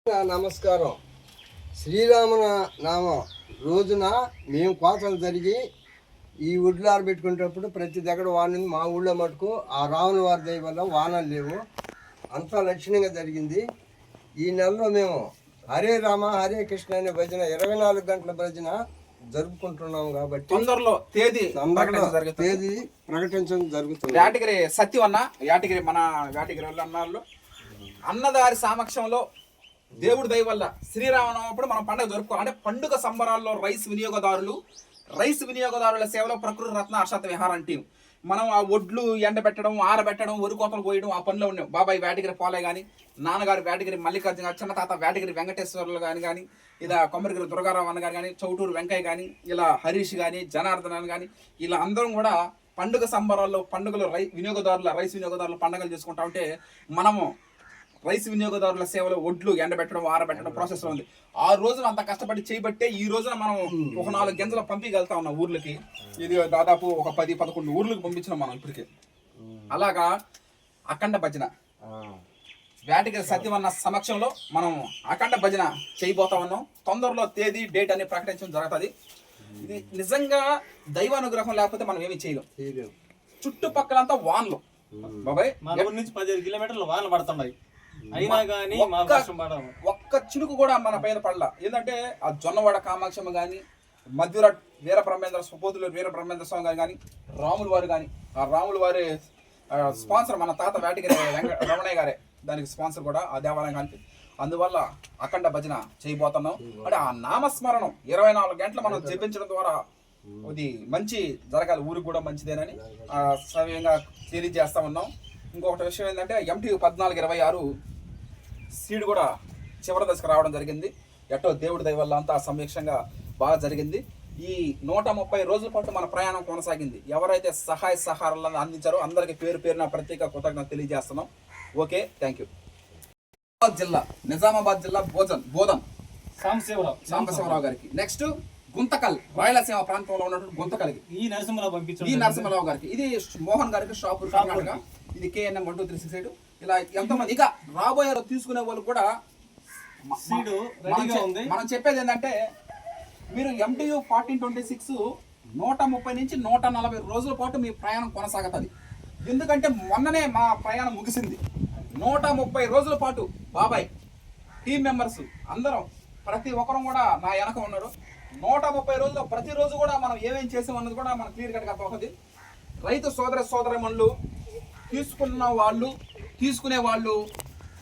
నమస్కారం. శ్రీరామ నామ రోజున మేము కోతలు జరిగి ఈ ఉడ్లు ఆరబెట్టుకునేటప్పుడు ప్రతి దగ్గర వాన మా ఊళ్ళో మటుకు ఆ రాముల వారి దయ వల్ల వానలు లేవు, అంతా లక్షణంగా జరిగింది. ఈ నెలలో మేము హరే రామ హరే కృష్ణ అనే భజన 24 గంటల భజన జరుపుకుంటున్నాం కాబట్టి తొందరలో తేదీ ప్రకటించడం జరుగుతుంది. యాటగిరి సత్యవన్న యాటగిరి మన యాటగిరి అన్నాళ్ళు అన్నదారి సమక్షంలో దేవుడి దయ వల్ల శ్రీరామనవమి మనం పండుగ జరుపుకోవాలి. అంటే పండుగ సంబరాల్లో రైస్ వినియోగదారుల సేవలో ప్రకృతి రత్న అశాత విహారం టీం మనం ఆ ఒడ్లు ఎండబెట్టడం, ఆరబెట్టడం, వరి కోతలు కోయడం ఆ పనిలో ఉన్నాం. బాబాయ్ వేటగిరి పోలే కానీ, నాన్నగారు వేటగిరి మల్లికార్జున, చిన్న తాత వేటగిరి వెంకటేశ్వర్లు కానీ ఇలా కొమ్మరిగిరి దుర్గారావు అన్న కానీ, చౌటూరు వెంకయ్య కానీ, ఇలా హరీష్ కానీ, జనార్దన్ కానీ, ఇలా అందరం కూడా పండుగ సంబరాల్లో పండుగలు రైస్ వినియోగదారుల పండుగలు చేసుకుంటా ఉంటే మనము రైస్ వినియోగదారుల సేవలో ఒడ్లు ఎండబెట్టడం, ఆరబెట్టడం ప్రాసెస్లో ఉంది. ఆ రోజున అంత కష్టపడి చేయబట్టే ఈ రోజున మనం ఒక 4 గింజలు పంపించగలుగుతా ఉన్నాం ఊర్లకి. ఇది దాదాపు ఒక 10-11 ఊర్లకు పంపించినాం మనం ఇప్పటికే. అలాగా అఖండ భజన వేటగిరి సత్యవన్న సమక్షంలో మనం అఖండ భజన చేయబోతా ఉన్నాం. తొందరలో తేదీ డేట్ అని ప్రకటించడం జరుగుతుంది. ఇది నిజంగా దైవానుగ్రహం లేకపోతే మనం ఏమి చేయలేం. చుట్టుపక్కలంతా వానలు బాబాయ్, మా ఊరి నుంచి 15 కిలోమీటర్లు వానలు పడుతున్నాయి. అయినా కానీ ఒక్క చినుకు కూడా మన పైన పడలా. ఏంటంటే ఆ జొన్నవాడ కామాక్షమ్మ కానీ, మధ్యరాట్ సుపోతులు వీరబ్రహ్మేంద్ర స్వామి కానీ, రాముల వారు కానీ, ఆ రాముల వారి స్పాన్సర్ మన తాత వేటగిరి రమణయ్య గారే దానికి స్పాన్సర్ కూడా ఆ దేవాలయం కానీ. అందువల్ల అఖండ భజన చేయబోతున్నాం. అంటే ఆ నామస్మరణం 24 గంటలు మనం జపించడం ద్వారా ఇది మంచి జరగాలి, ఊరికి కూడా మంచిదేనని సవ్యంగా తెలియజేస్తా ఉన్నాం. ఇంకొకటి విషయం ఏంటంటే MTU 1426 సీడ్ కూడా చివరి దశకు రావడం జరిగింది. ఎట్టో దేవుడి దయ వల్ల అంతా సమీక్షంగా బాగా జరిగింది. ఈ 130 రోజుల పాటు మన ప్రయాణం కొనసాగింది. ఎవరైతే సహాయ సహకారాలను అందించారో అందరికీ పేరు పేరున ప్రత్యేక కృతజ్ఞత తెలియజేస్తున్నాం. Okay, thank you. నిజామాబాద్ జిల్లా బోధన్ సాంబశివరావు గారికి. నెక్స్ట్ గుంతకల్, రాయలసీమ ప్రాంతంలో ఉన్నటువంటి గుంతకల్కి ఈ నరసింహరావు గారికి. ఇది మోహన్ గారికి షాపూర్ కర్ణాటక. ఇది KNM 1236. ఇలా ఎంతోమంది ఇక రాబోయే తీసుకునే వాళ్ళు కూడా మనం చెప్పేది ఏంటంటే మీరు MTU 1426 130 నుంచి 140 రోజుల పాటు మీ ప్రయాణం కొనసాగుతుంది. ఎందుకంటే మొన్ననే మా ప్రయాణం ముగిసింది. 130 రోజుల పాటు బాబాయ్ టీం మెంబర్స్ అందరం ప్రతి ఒక్కరం కూడా నా వెనక ఉన్నాడు. 130 రోజులు ప్రతిరోజు కూడా మనం ఏమేం చేసామన్నది కూడా మనకు క్లియర్ కట్గా అర్థమవుతుంది. రైతు సోదరమణులు తీసుకునే వాళ్ళు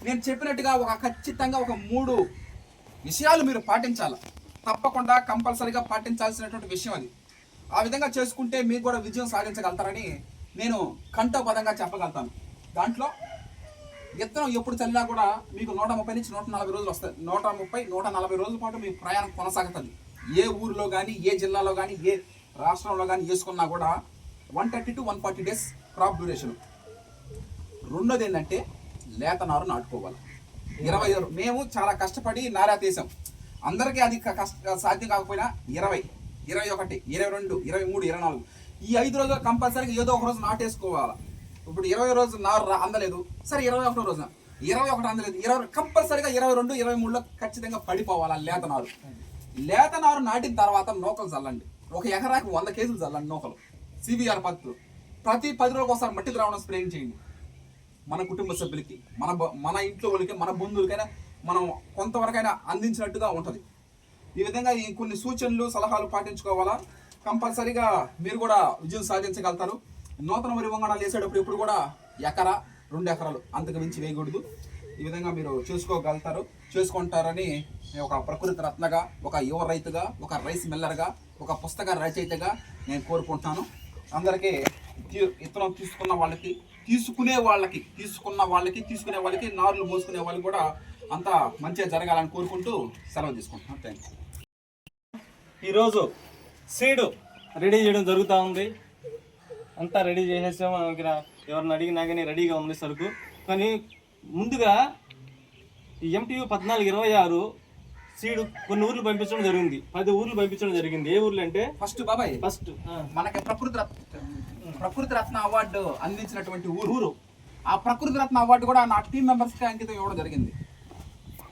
నేను చెప్పినట్టుగా ఖచ్చితంగా ఒక 3 విషయాలు మీరు పాటించాలి. తప్పకుండా కంపల్సరీగా పాటించాల్సినటువంటి విషయం అది. ఆ విధంగా చేసుకుంటే మీకు కూడా విజయం సాధించగలుగుతారని నేను కంఠోపదంగా చెప్పగలుగుతాను. దాంట్లో విత్తనం ఎప్పుడు చల్లినా కూడా మీకు 130 నుంచి 140 రోజులు వస్తాయి. 130-140 రోజుల పాటు మీ ప్రయాణం కొనసాగుతుంది. ఏ ఊరిలో కానీ, ఏ జిల్లాలో కానీ, ఏ రాష్ట్రంలో కానీ వేసుకున్నా కూడా 130 to 140 డేస్ క్రాప్ డ్యూరేషన్. రెండోది ఏంటంటే లేత నారు నాటుకోవాలి. 20 మేము చాలా కష్టపడి నారా తీసాం. అందరికీ అది సాధ్యం కాకపోయినా 20, 21, 22, 23, 24 ఈ 5 రోజులు కంపల్సరీగా ఏదో ఒక రోజు నాటేసుకోవాలి. ఇప్పుడు 20 రోజు నారు అందలేదు, సరే 21 రోజున 21 అందలేదు, 20 కంపల్సరీగా 22, 23లో ఖచ్చితంగా పడిపోవాలి లేత నారు నాటిన తర్వాత నూకలు చల్లండి. ఒక ఎకరాకి 100 కేజీలు చల్లండి నూకలు. CBR పద్ధతులు ప్రతి 10 రోజులకు ఒకసారి మట్టి ద్రావణం స్ప్రేయింగ్ చేయండి. మన కుటుంబ సభ్యులకి, మన ఇంట్లో వాళ్ళకి, మన బంధువులకైనా మనం కొంతవరకైనా అందించినట్టుగా ఉంటుంది. ఈ విధంగా ఈ కొన్ని సూచనలు సలహాలు పాటించుకోవాలా. కంపల్సరీగా మీరు కూడా విజయం సాధించగలుగుతారు. నూతన వరి వంగడాలు వేసేటప్పుడు ఇప్పుడు కూడా 1-2 ఎకరాలు అంతకు మించి వేయకూడదు. ఈ విధంగా మీరు చేసుకుంటారని ఒక ప్రకృతి రత్నగా, ఒక యువ రైతుగా, ఒక రైస్ మిల్లర్గా, ఒక పుస్తక రచయితగా నేను కోరుకుంటున్నాను. అందరికీ విత్తనం తీసుకున్న వాళ్ళకి, తీసుకునే వాళ్ళకి, నారులు మోసుకునే వాళ్ళకి కూడా అంతా మంచిగా జరగాలని కోరుకుంటూ సెలవు తీసుకుంటున్నాను. Thank you. ఈరోజు సీడ్ రెడీ చేయడం జరుగుతూ ఉంది. అంతా రెడీ చేసేసాము. ఎవరిని అడిగినా కానీ రెడీగా ఉంది సరుకు. కానీ ముందుగా ఈ MTU 1426 సీడ్ కొన్ని ఊర్లు పంపించడం జరిగింది. 10 ఊర్లు పంపించడం జరిగింది. ఏ ఊర్లు అంటే ఫస్ట్ మనకి ప్రకృతి రత్న అవార్డు అందించినటువంటి ఊరు. ఆ ప్రకృతి రత్న అవార్డు కూడా నా టీం మెంబర్స్కి అంకితం ఇవ్వడం జరిగింది.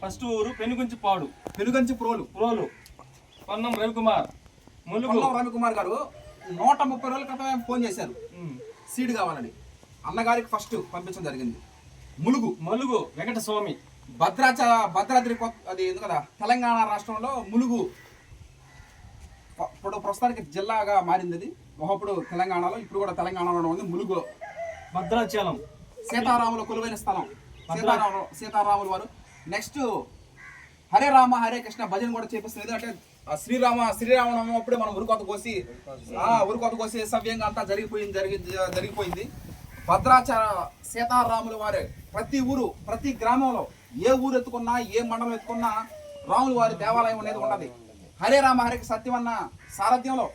ఫస్ట్ ఊరు పెనుగుంచి పాడు పెనుగంచి ప్రోలు ప్రోలు పొన్నం రవికుమార్ ములుగు పొన్నం రవికుమార్ గారు 130 రోజుల క్రితమే ఫోన్ చేశారు సీడ్ కావాలని. అన్నగారికి ఫస్ట్ పంపించడం జరిగింది. మలుగు వెంకట స్వామి భద్రాద్రి అది ఉంది కదా తెలంగాణ రాష్ట్రంలో ములుగు ఇప్పుడు ప్రస్తుతానికి జిల్లాగా మారింది. అది ఒకప్పుడు తెలంగాణలో, ఇప్పుడు కూడా తెలంగాణలో ఉంది. ములుగు భద్రాచలం సీతారాముల కొలువైన స్థలం. సీతారాముల వారు. నెక్స్ట్ హరే రామ హరే కృష్ణ భజన కూడా చేపిస్తుంది. ఎందుకంటే శ్రీరామనవమి అప్పుడే మనం ఉరుకోత కోసి సవ్యంగా అంతా జరిగిపోయింది. భద్రాచల సీతారాముల వారి ప్రతి ఊరు, ప్రతి గ్రామంలో, ఏ ఊరు ఎత్తుకున్నా, ఏ మండలం ఎత్తుకున్నా రాముల వారి దేవాలయం అనేది ఉన్నది. హరే రామ హరే సత్యవన్న సారథ్యంలో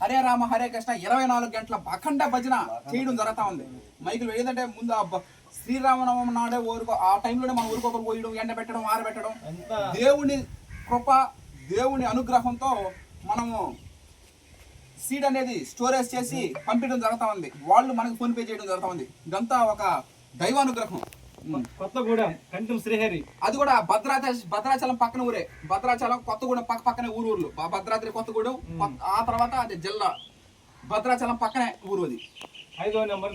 హరే రామ హరే కృష్ణ 24 గంటల అఖండ భజన చేయడం జరుగుతా ఉంది. మైకులు ఏదంటే ముందు శ్రీరామనవమి నాడే ఆ టైంలోనే మనం ఊరుకొకరు పోయడం, ఎండబెట్టడం, ఆరబెట్టడం, దేవుని కృప, దేవుని అనుగ్రహంతో మనము సీడ్ అనేది స్టోరేజ్ చేసి పంపించడం జరుగుతా ఉంది. వాళ్ళు మనకు ఫోన్ పే చేయడం జరుగుతా ఉంది. ఇదంతా ఒక దైవానుగ్రహం. కొత్తగూడెం కంటం శ్రీహరి, అది కూడా భద్రాచలం పక్కన ఊరే. భద్రాచలం కొత్తగూడెం పక్కనే ఊర్లు. భద్రాద్రి కొత్తగూడెం, ఆ తర్వాత అది జిల్లా భద్రాచలం పక్కనే ఊరు. అది 5వ నెంబర్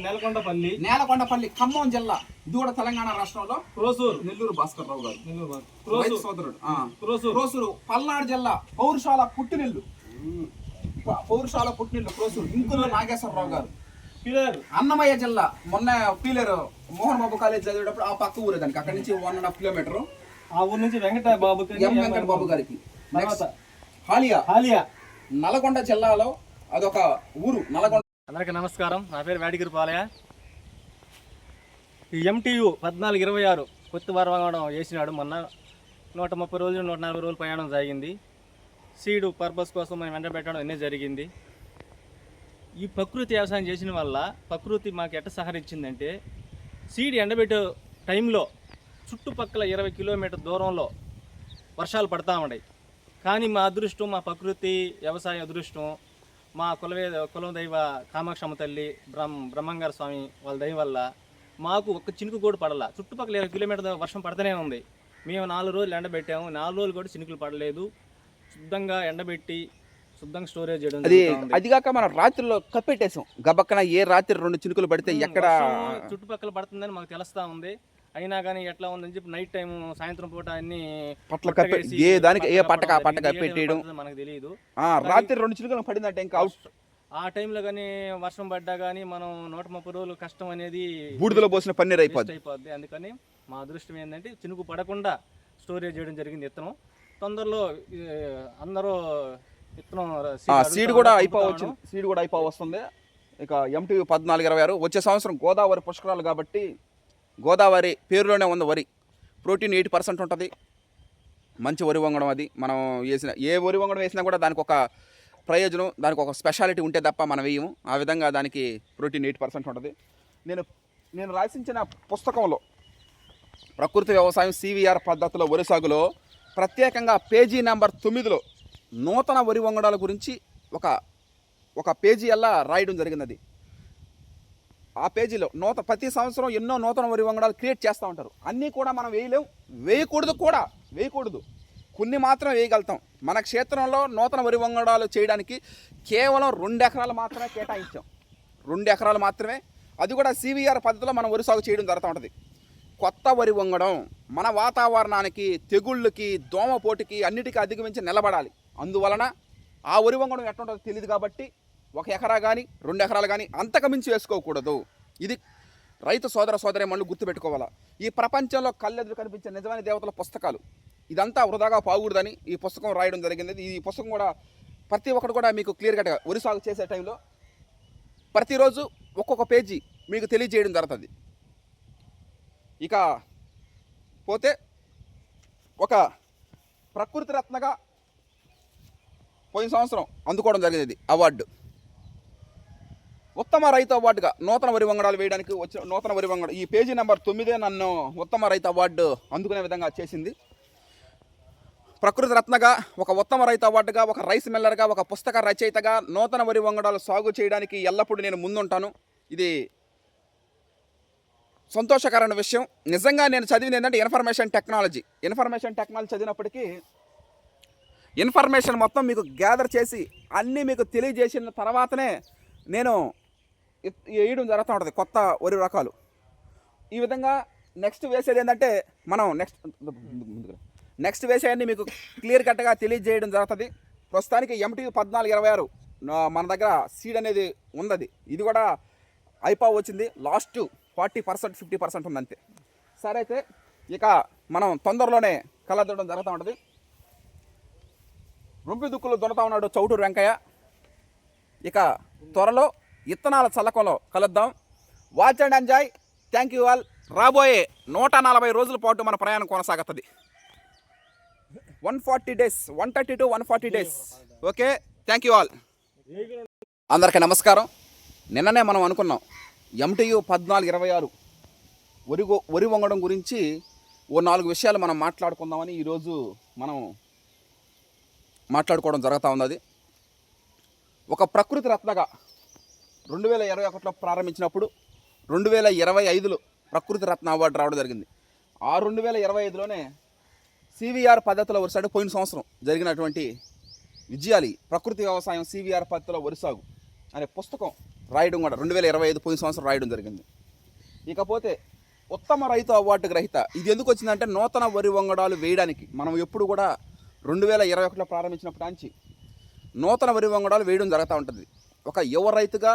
నేలకొండపల్లి ఖమ్మం జిల్లా. ఇది కూడా తెలంగాణ రాష్ట్రంలో. నెల్లూరు భాస్కర్ రావు గారు సోదరుడు. క్రోసూరు పల్నాడు జిల్లా. పౌరుషాల పుట్టినిల్లు క్రోసూరు. ఇంకుల నాగేశ్వరరావు గారు. అన్నమయ్య జిల్లా. మొన్న పీలేరు మోహన్ బాబు కాలేజ్ చదివేటప్పుడు ఆ పక్క ఊరే దానికి. అక్కడి నుంచి 1.5 కిలోమీటర్. ఆ ఊరు నుంచి వెంకట బాబు గారికి. హాలియా నల్గొండ జిల్లాలో అదొక ఊరు. నల్గొండ. అందరికీ నమస్కారం. నా పేరు వేడిగిరి పాలయ్య. ఈ MTU 1426 కొత్త వారం చేసినాడు. మొన్న 130 రోజులు 140 రోజులు ప్రయాణం జరిగింది. సీడ్ పర్పస్ కోసం మనం ఎండబెట్టడం అన్నీ జరిగింది. ఈ ప్రకృతి వ్యవసాయం చేసిన వల్ల ప్రకృతి మాకు ఎట్ట సహకరించిందంటే, సీడ్ ఎండబెట్టే టైంలో చుట్టుపక్కల 20 కిలోమీటర్ దూరంలో వర్షాలు పడతా ఉన్నాయి. కానీ మా అదృష్టం, మా ప్రకృతి వ్యవసాయ అదృష్టం, మా కులదైవ కామాక్షమ్మ తల్లి, బ్రహ్మంగార స్వామి వాళ్ళ దయ వల్ల మాకు ఒక్క చినుకు కూడా పడలా. చుట్టుపక్కల 20 కిలోమీటర్ వర్షం పడుతూనే ఉంది. మేము 4 రోజులు ఎండబెట్టాము. 4 రోజులు కూడా చినుకులు పడలేదు. శుద్ధంగా ఎండబెట్టి శుద్ధంగా స్టోరేజ్ చేయడం. అది కాక మనం రాత్రిలో కప్పెట్టేసాం. గబక్కన ఏ రాత్రి 2 చినుకులు పడితే ఎక్కడ చుట్టుపక్కల పడుతుందని మాకు తెలుస్తా ఉంది. అయినా కానీ ఎట్లా ఉందని చెప్పి నైట్ టైం, సాయంత్రం పూట అన్ని పట్టక పెట్టేయడం మనకు తెలియదు. రాత్రి 2 చినుకులు పడిందంటే ఇంకా ఆ టైంలో కానీ వర్షం పడ్డా కానీ మనం 130 రోజులు కష్టం అనేది బూడిదలో పోసిన పన్నీర్ అయిపోద్ది. అందుకని మా అదృష్టం ఏంటంటే చినుకు పడకుండా స్టోరేజ్ చేయడం జరిగింది. విత్తనం తొందరలో అందరూ సీడ్ కూడా అయిపోవస్తుంది. ఇక MTU 1426 వచ్చే సంవత్సరం గోదావరి పుష్కరాలు కాబట్టి, గోదావరి పేరులోనే ఉంది వరి. ప్రోటీన్ 8% ఉంటుంది. మంచి వరి వంగడం. అది మనం వేసిన ఏ వరి వంగడం వేసినా కూడా దానికి ఒక ప్రయోజనం, దానికి ఒక స్పెషాలిటీ ఉంటే తప్ప మనం వేయము. ఆ విధంగా దానికి ప్రోటీన్ 8% ఉంటుంది. నేను రాసించిన పుస్తకంలో ప్రకృతి వ్యవసాయం CVR పద్ధతిలో వరి సాగులో ప్రత్యేకంగా పేజీ నెంబర్ 9లో నూతన వరి వంగడాల గురించి ఒక పేజీ అలా రాయడం జరిగినది. ఆ పేజీలో ప్రతి సంవత్సరం ఎన్నో నూతన వరి వంగడాలు క్రియేట్ చేస్తూ ఉంటారు. అన్నీ కూడా మనం వేయకూడదు. కొన్ని మాత్రం వేయగలుగుతాం. మన క్షేత్రంలో నూతన వరి వంగడాలు చేయడానికి కేవలం 2 ఎకరాలు మాత్రమే కేటాయించాం. 2 ఎకరాలు మాత్రమే. అది కూడా CVR పద్ధతిలో మనం వరి సాగు చేయడం జరుగుతూ ఉంటుంది. కొత్త వరి వంగడం మన వాతావరణానికి, తెగుళ్ళకి, దోమపోటుకి అన్నిటికీ అధిగమించి నిలబడాలి. అందువలన ఆ వరి వంగడం ఎట్లుంటుందో తెలియదు కాబట్టి 1 ఎకరా కానీ 2 ఎకరాలు కానీ అంతకు మించి వేసుకోకూడదు. ఇది రైతు సోదరీమణులు గుర్తుపెట్టుకోవాలా. ఈ ప్రపంచంలో కళ్ళెదురు కనిపించే నిజమైన దేవతల పుస్తకాలు. ఇదంతా వృధాగా పోకూడదని ఈ పుస్తకం రాయడం జరిగింది. ఈ పుస్తకం కూడా ప్రతి ఒక్కరు కూడా మీకు క్లియర్ కట్గా వరి సాగు చేసే టైంలో ప్రతిరోజు ఒక్కొక్క పేజీ మీకు తెలియజేయడం జరుగుతుంది. ఇక పోతే ఒక ప్రకృతి రత్నగా పోయిన సంవత్సరం అందుకోవడం జరిగింది అవార్డు. ఉత్తమ రైతు అవార్డుగా నూతన వరి వంగడాలు వేయడానికి వచ్చిన నూతన వరి వంగడం ఈ పేజీ నెంబర్ 9 నన్ను ఉత్తమ రైతు అవార్డు అందుకునే విధంగా చేసింది. ప్రకృతి రత్నగా, ఒక ఉత్తమ రైతు అవార్డుగా, ఒక రైస్ మిల్లర్గా, ఒక పుస్తక రచయితగా నూతన వరి వంగడాలు సాగు చేయడానికి ఎల్లప్పుడూ నేను ముందుంటాను. ఇది సంతోషకరమైన విషయం. నిజంగా నేను చదివింది ఏంటంటే ఇన్ఫర్మేషన్ టెక్నాలజీ చదివినప్పటికీ ఇన్ఫర్మేషన్ మొత్తం మీకు గ్యాదర్ చేసి అన్నీ మీకు తెలియజేసిన తర్వాతనే నేను వేయడం జరుగుతూ ఉంటుంది కొత్త వరి రకాలు. ఈ విధంగా నెక్స్ట్ వేసేది ఏంటంటే మనం నెక్స్ట్ వేసేయన్నీ మీకు క్లియర్ కట్గా తెలియజేయడం జరుగుతుంది. ప్రస్తుతానికి MTU 1426 మన దగ్గర సీడ్ అనేది ఉన్నది. ఇది కూడా వచ్చింది. లాస్ట్ 40% 50% ఉంది అంతే. సరే అయితే ఇక మనం తొందరలోనే కలదడం జరుగుతూ ఉంటుంది. రొంపి దుక్కులు దొరుకుతా ఉన్నాడు చౌటూరు వెంకయ్య. ఇక త్వరలో ఇత్తనాల చల్లకంలో కలుద్దాం. Watch and enjoy. Thank you all. రాబోయే 140 రోజుల పాటు మన ప్రయాణం కొనసాగుతుంది. 140 days, 130 to 140 days. Okay, thank you all. అందరికీ నమస్కారం. నిన్ననే మనం అనుకున్నాం MTU 1426 వరి వంగడం గురించి ఓ 4 విషయాలు మనం మాట్లాడుకుందామని ఈరోజు మనం మాట్లాడుకోవడం జరుగుతూ ఉన్నది. ఒక ప్రకృతి రత్నగా 2021లో ప్రారంభించినప్పుడు 2025లో ప్రకృతి రత్న అవార్డు రావడం జరిగింది. ఆ 2025లోనే CVR పద్ధతిలో వరి సాగు పోయిన సంవత్సరం జరిగినటువంటి విజయాలు ప్రకృతి వ్యవసాయం CVR పద్ధతిలో వరి సాగు అనే పుస్తకం రాయడం కూడా 2025 పోయిన సంవత్సరం రాయడం జరిగింది. ఇకపోతే ఉత్తమ రైతు అవార్డు గ్రహీత ఇది ఎందుకు వచ్చిందంటే నూతన వరి వంగడాలు వేయడానికి మనం ఎప్పుడు కూడా 2021లో ప్రారంభించినప్పటి నుంచి నూతన వరి వంగడాలు వేయడం జరుగుతూ ఉంటుంది. ఒక యువ రైతుగా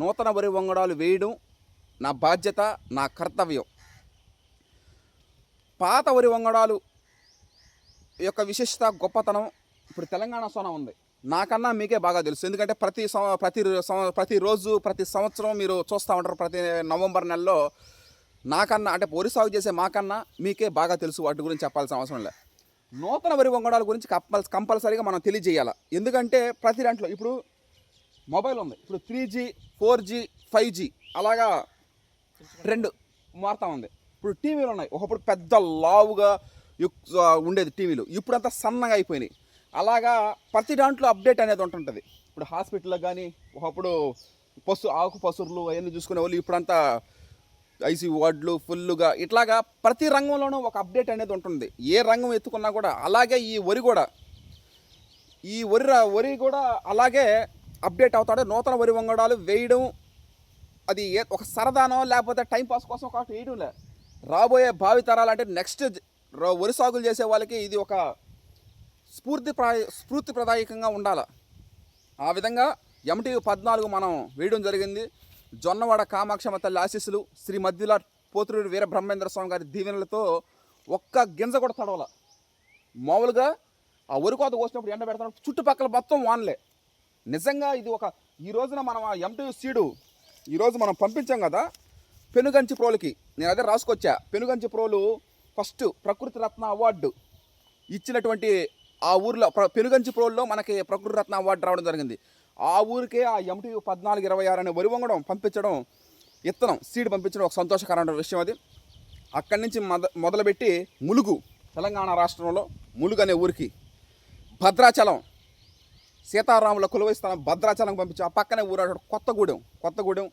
నూతన వరి వంగడాలు వేయడం నా బాధ్యత, నా కర్తవ్యం. పాత వరి వంగడాలు యొక్క విశిష్టత గొప్పతనం ఇప్పుడు తెలంగాణ సోనా ఉంది. నాకన్నా మీకే బాగా తెలుసు. ఎందుకంటే ప్రతిరోజు ప్రతి సంవత్సరం మీరు చూస్తూ ఉంటారు. ప్రతి నవంబర్ నెలలో నాకన్నా అంటే వరి సాగు చేసే మాకన్నా మీకే బాగా తెలుసు. వాటి గురించి చెప్పాల్సిన అవసరం లేదు. నూతన వరి వంగడాల గురించి కంపల్సరీగా మనం తెలియజేయాలి. ఎందుకంటే ప్రతి దాంట్లో ఇప్పుడు మొబైల్ ఉంది. ఇప్పుడు 3G 4G 5G అలాగా ట్రెండ్ మారుతూ ఉంది. ఇప్పుడు టీవీలు ఉన్నాయి. ఒకప్పుడు పెద్ద లావుగా ఉండేది టీవీలు, ఇప్పుడంతా సన్నగా అయిపోయినాయి. అలాగా ప్రతి దాంట్లో అప్డేట్ అనేది ఉంటుంటుంది. ఇప్పుడు హాస్పిటల్లో కానీ ఒకప్పుడు ఆకు పసురులు అవన్నీ చూసుకునే వాళ్ళు ఇప్పుడంతా ICU వార్డులు ఫుల్గా ఇట్లాగా ప్రతి రంగంలోనూ ఒక అప్డేట్ అనేది ఉంటుంది. ఏ రంగం ఎత్తుకున్నా కూడా అలాగే ఈ వరి కూడా అలాగే అప్డేట్ అవుతాడు. నూతన వరి వంగడాలు వేయడం అది ఒక సరదానో లేకపోతే టైంపాస్ కోసం ఒకటి వేయడం లే. రాబోయే భావితరాలు అంటే నెక్స్ట్ వరి సాగులు చేసే వాళ్ళకి ఇది ఒక స్ఫూర్తిప్రదాయకంగా ఉండాలి. ఆ విధంగా MTU 14 మనం వేయడం జరిగింది. జొన్నవాడ కామాక్షమ్మ తల్లి ఆశీస్సులు, శ్రీ మధ్యల పోతురూరి వీర బ్రహ్మేంద్ర స్వామి గారి దీవెనలతో ఒక్క గింజ కూడా తడవల. మామూలుగా ఆ వరి కోత కోసినప్పుడు ఎండ పెడతాం, చుట్టుపక్కల మొత్తం వానలే. నిజంగా ఇది ఈ రోజున మనం ఆ MTU సీడు ఈరోజు మనం పంపించాం కదా పెనుగంచి ప్రోలకి. నేను అదే రాసుకొచ్చా. పెనుగంచి ప్రోలు ఫస్ట్ ప్రకృతి రత్న అవార్డు ఇచ్చినటువంటి ఆ ఊరిలో పెనుగంచి ప్రోల్లో మనకి ప్రకృతి రత్న అవార్డు రావడం జరిగింది. ఆ ఊరికే ఆ MTU 1426 అనే వరి వంగడం పంపించడం, ఇత్తనం సీడ్ పంపించడం ఒక సంతోషకరమైన విషయం. అది అక్కడి నుంచి మొదలుపెట్టి ములుగు, తెలంగాణ రాష్ట్రంలో ములుగు అనే ఊరికి, భద్రాచలం సీతారాముల కొలువై స్థలం భద్రాచలం పంపించి ఆ పక్కనే ఊరు కొత్తగూడెం,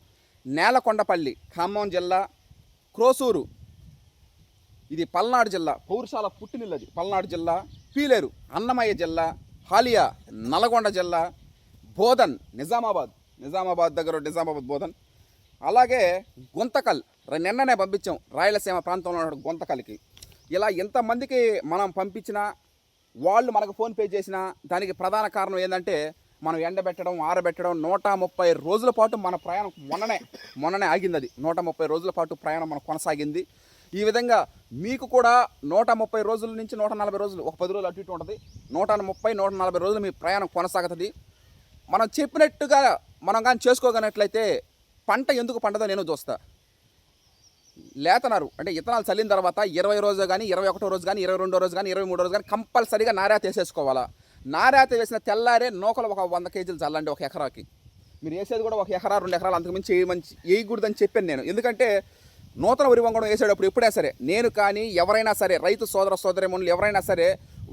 నేలకొండపల్లి ఖమ్మం జిల్లా, క్రోసూరు ఇది పల్నాడు జిల్లా, పౌరుషాల పుట్టినిల్లది పల్నాడు జిల్లా, పీలేరు అన్నమయ్య జిల్లా, హాలియా నల్గొండ జిల్లా, బోధన్ నిజామాబాద్ దగ్గర నిజామాబాద్ బోధన్, అలాగే గుంతకల్ నిన్ననే పంపించాం రాయలసీమ ప్రాంతంలో ఉన్న గుంతకల్కి. ఇలా ఎంతమందికి మనం పంపించినా వాళ్ళు మనకు ఫోన్పే చేసినా దానికి ప్రధాన కారణం ఏంటంటే మనం ఎండబెట్టడం, ఆరబెట్టడం. 130 రోజుల పాటు మన ప్రయాణం మొన్ననే ఆగింది. అది 130 రోజుల పాటు ప్రయాణం మనం కొనసాగింది. ఈ విధంగా మీకు కూడా 130 రోజుల నుంచి 140 రోజులు, ఒక 10 రోజులు అటు ఇటు ఉంటుంది. 130-140 రోజులు మీ ప్రయాణం కొనసాగుతుంది. మనం చెప్పినట్టుగా మనం కానీ చేసుకోగలిగినట్లయితే పంట ఎందుకు పండదో నేను చూస్తా. లేతనారు అంటే ఇత్తనాలు చల్లిన తర్వాత 20 రోజు కానీ, 21 రోజు కానీ, 22 రోజు కానీ, 23 రోజు కానీ కంపల్సరీగా నారాత వేసేసుకోవాలా. నారాత వేసిన తెల్లారే నూకలు ఒక 100 కేజీలు చల్లండి ఒక ఎకరాకి. మీరు వేసేది కూడా 1 ఎకరా 2 ఎకరాలు అంతకుమించి వేయకూడదని చెప్పాను నేను. ఎందుకంటే నూతన వరి వంగడం వేసేటప్పుడు ఎప్పుడైనా సరే నేను కానీ ఎవరైనా సరే రైతు సోదరమణులు ఎవరైనా సరే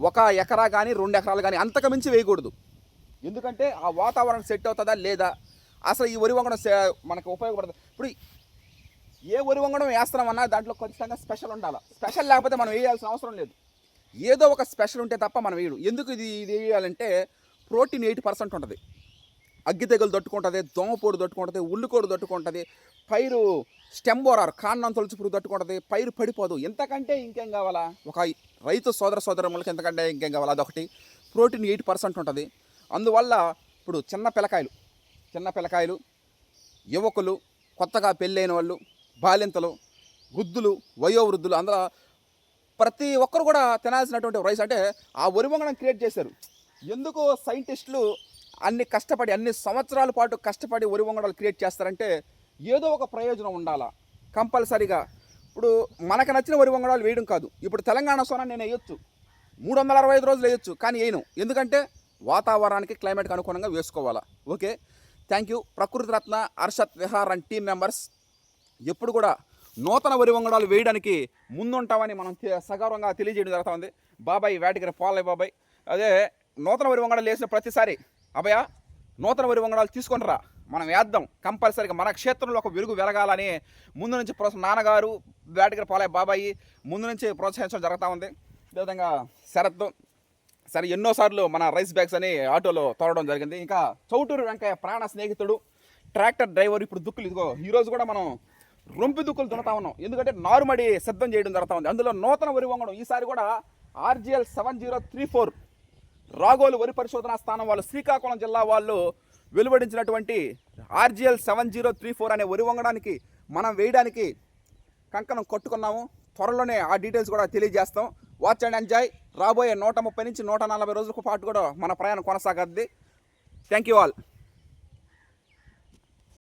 1 ఎకరా కానీ 2 ఎకరాలు కానీ అంతకుమించి వేయకూడదు. ఎందుకంటే ఆ వాతావరణం సెట్ అవుతుందా లేదా, అసలు ఈ వరి వంగడం మనకు ఉపయోగపడుతుంది. ఇప్పుడు ఏ వరి వంగడం వేస్తున్నామన్నా దాంట్లో ఖచ్చితంగా స్పెషల్ ఉండాలి. స్పెషల్ లేకపోతే మనం వేయాల్సిన అవసరం లేదు. ఏదో ఒక స్పెషల్ ఉంటే తప్ప మనం వేయడు. ఎందుకు ఇది వేయాలంటే ప్రోటీన్ 80% ఉంటుంది. అగ్గి తెగులు తట్టుకుంటుంది, దోమపోడు తట్టుకుంటుంది, ఉల్లికోడు తట్టుకుంటుంది, పైరు స్టెంబోరార్ కాండం తొలచి పురుగు తట్టుకుంటుంది, పైరు పడిపోదు. ఎంతకంటే ఇంకేం కావాలా? ఒక రైతు సోదరములకి ఎంతకంటే ఇంకేం కావాలా? అదొకటి. ప్రోటీన్ 80% ఉంటుంది. అందువల్ల ఇప్పుడు చిన్న పిల్లకాయలు, యువకులు, కొత్తగా పెళ్ళైన వాళ్ళు, బాలింతలు, వృద్ధులు, వయోవృద్ధులు, అందులో ప్రతి ఒక్కరు కూడా తినాల్సినటువంటి రైస్. అంటే ఆ వరి వంగడం క్రియేట్ చేశారు. ఎందుకు సైంటిస్టులు అన్ని సంవత్సరాల పాటు కష్టపడి వరి వంగడాలు క్రియేట్ చేస్తారంటే ఏదో ఒక ప్రయోజనం ఉండాలా కంపల్సరీగా. ఇప్పుడు మనకు నచ్చిన వరి వంగడాలు వేయడం కాదు. ఇప్పుడు తెలంగాణ సోనా నేను వేయొచ్చు, 365 రోజులు వేయొచ్చు, కానీ వేయను. ఎందుకంటే వాతావరణానికి క్లైమేట్కి అనుగుణంగా వేసుకోవాలా. Okay, thank you. ప్రకృతి రత్న, అర్షత్ విహార్ అండ్ టీమ్ మెంబర్స్ ఎప్పుడు కూడా నూతన వరి వంగడాలు వేయడానికి ముందుంటామని మనం సగౌరవంగా తెలియజేయడం జరుగుతుంది. బాబాయ్ వేటగిరి పాలయ్య బాబాయ్, అదే నూతన వరి వంగడాలు వేసిన ప్రతిసారి అభయ నూతన వరి వంగడాలు తీసుకొని రా, మనం వేద్దాం కంపల్సరీగా. మన క్షేత్రంలో ఒక వెలుగు వెలగాలని ముందు నుంచి నాన్నగారు వేటగిరి పాలయ్య బాబాయి ముందు నుంచి ప్రోత్సహించడం జరుగుతూ ఉంది. అదేవిధంగా శరత్ సరే ఎన్నోసార్లు మన రైస్ బ్యాగ్స్ అని ఆటోలో తోడడం జరిగింది. ఇంకా చౌటూరు వెంకయ్య ప్రాణ స్నేహితుడు, ట్రాక్టర్ డ్రైవర్. ఇప్పుడు దుక్కులు ఇదిగో ఈరోజు కూడా మనం రొంపి దుక్కులు దున్నుతా ఉన్నాం. ఎందుకంటే నారుమడి సిద్ధం చేయడం జరుగుతూ ఉంది. అందులో నూతన వరి వంగడం ఈసారి కూడా RGL 7034 రాగోలు వరి పరిశోధనా స్థానం వాళ్ళు, శ్రీకాకుళం జిల్లా వాళ్ళు వెలువడించినటువంటి RGL 7034 అనే వరి వంగడానికి మనం వేయడానికి కంకణం కట్టుకున్నాము. త్వరలోనే ఆ డీటెయిల్స్ కూడా తెలియజేస్తాం. Watch and enjoy. రాబోయే 130 నుంచి 140 రోజుల పాటు కూడా మన ప్రయాణం కొనసాగద్ది. Thank you all.